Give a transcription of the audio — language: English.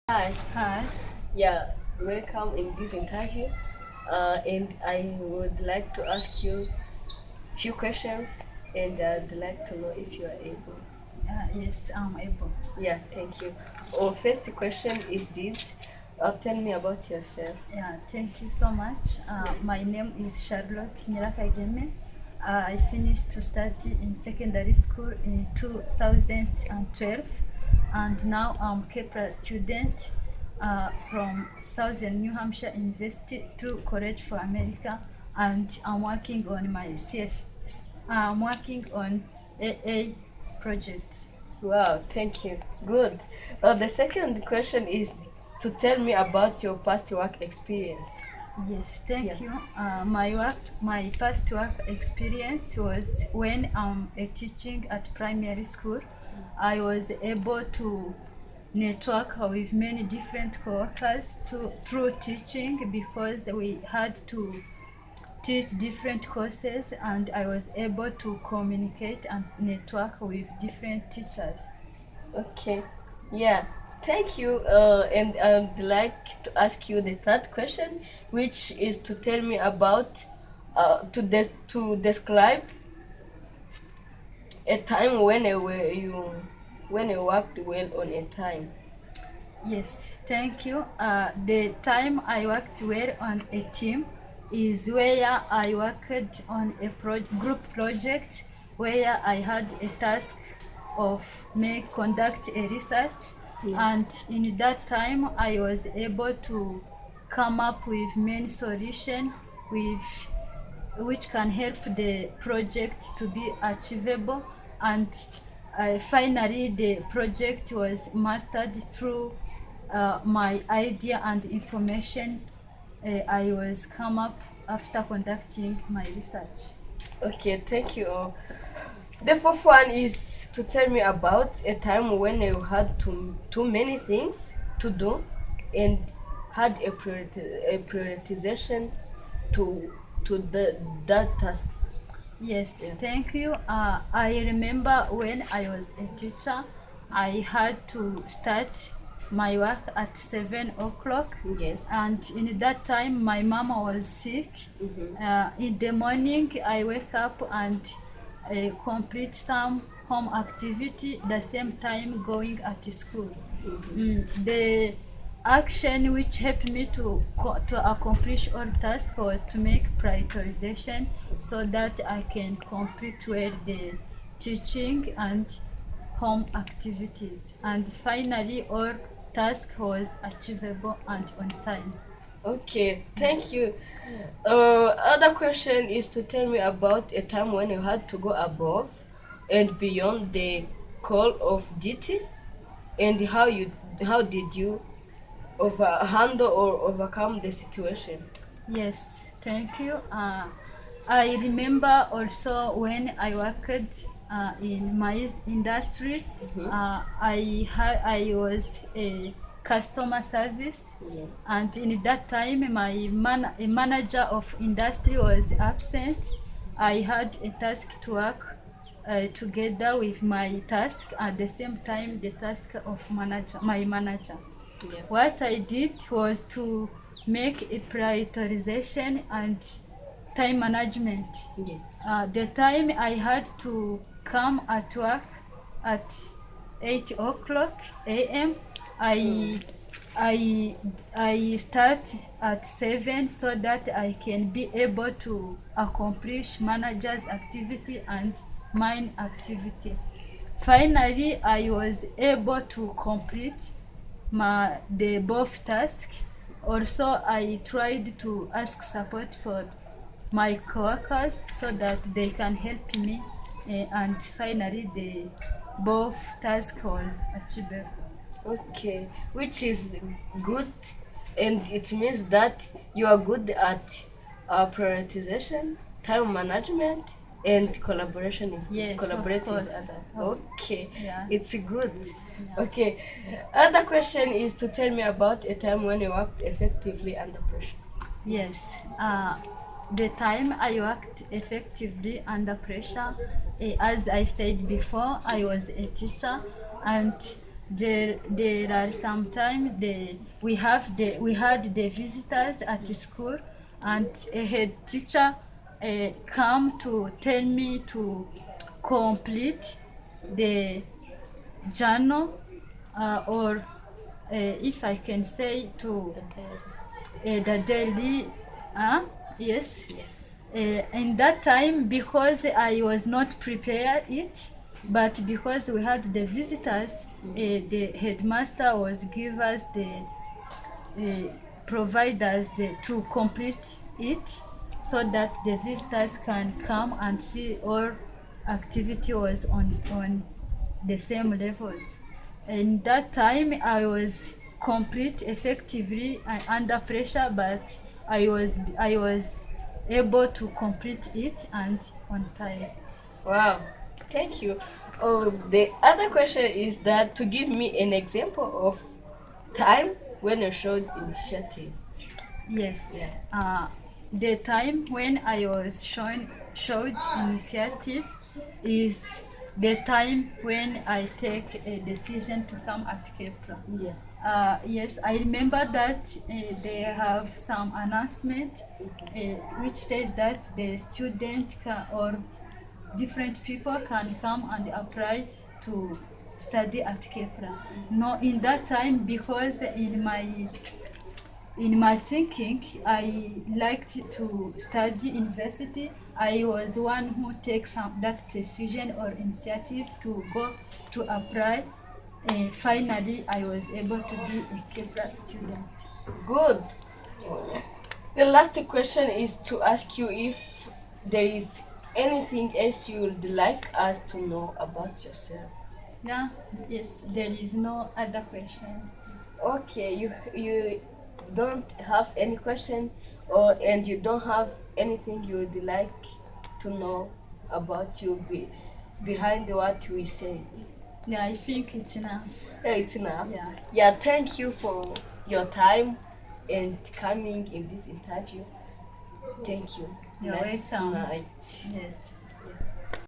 Hi, Hi. yeah, welcome in this interview. And I would like to ask you few questions, and I'd like to know if you are able. Yes, I'm able. Yeah, thank you. Our first question is this. Tell me about yourself. Yeah, thank you so much. My name is Charlotte Mirakageme. I finished to study in secondary school in 2012, and now I'm Kepler student from Southern New Hampshire University to College for America, and I'm working on my CF. I'm working on AA project. Wow, thank you. Good. The second question is to tell me about your past work experience. Yes, thank Yeah. you. My past work experience was when I'm teaching at primary school. I was able to network with many different co-workers through teaching because we had to teach different courses, and I was able to communicate and network with different teachers. Okay. Yeah. Thank you. And I'd like to ask you the third question, which is to tell me about to describe a time when you worked well on a time. Yes, thank you. The time I worked well on a team is where I worked on a group project where I had a task of make conduct a research, Yeah. and in that time I was able to come up with many solutions with which can help the project to be achievable, and finally the project was mastered through my idea and information I was come up after conducting my research. Okay. Thank you. The fourth one is to tell me about a time when you had too many things to do and had a prioritization to to that tasks. Yes, Yeah. thank you. I remember when I was a teacher, I had to start my work at 7 o'clock, Yes. and in that time my mama was sick. Mm-hmm. In the morning, I wake up and complete some home activity. The same time going at school. The action which helped me to accomplish all tasks was to make prioritization so that I can complete well the teaching and home activities. And finally, all task was achievable and on time. Okay, thank you. Other question is to tell me about a time when you had to go above and beyond the call of duty, and how did you handle or overcome the situation? Yes, thank you. I remember also when I worked in my industry, Mm-hmm. I was a customer service, Yes. and in that time my a manager of industry was absent. I had a task to work together with my task at the same time the task of my manager. Yeah. What I did was to make a prioritization and time management. Yeah. The time I had to come at work at 8 o'clock a.m. I I I start at 7 so that I can be able to accomplish manager's activity and mine activity. Finally, I was able to complete the both tasks. Also, I tried to ask support for my coworkers so that they can help me, and finally the both task was achievable. Okay, which is good, and it means that you are good at prioritization, time management, and Yes, of collaborating with course. others. Of, Okay, yeah. it's good. Yeah. Okay, other question is to tell me about a time when you worked effectively under pressure. Yes, the time I worked effectively under pressure, as I said before, I was a teacher, and there are sometimes we had the visitors at the school, and a head teacher come to tell me to complete the journal, or if I can say to the daily, yes. In that time, because I was not prepared it, but because we had the visitors, the headmaster was give us provide us to complete it, so that the visitors can come and see all activity was on the same levels. In that time, I was complete effectively and under pressure, but I was able to complete it and on time. Wow, thank you. The other question is that to give me an example of time when you showed initiative. Yes. Yeah. The time when I was showed initiative is the time when I take a decision to come at Kepler. Yeah. Yes, I remember that they have some announcement which says that the student or different people can come and apply to study at Kepler. No, in that time, because in my thinking, I liked to study university. I was the one who takes that decision or initiative to go to apply. Finally, I was able to be a Kepler student. Good. The last question is to ask you if there is anything else you would like us to know about yourself. Yeah, yes, there is no other question. Okay, you don't have any question, and you don't have anything you would like to know about you behind what we said. Yeah, I think it's enough. Yeah, it's enough. Yeah. Yeah, thank you for your time and coming in this interview. Thank you. You're Nice welcome. night. Yes.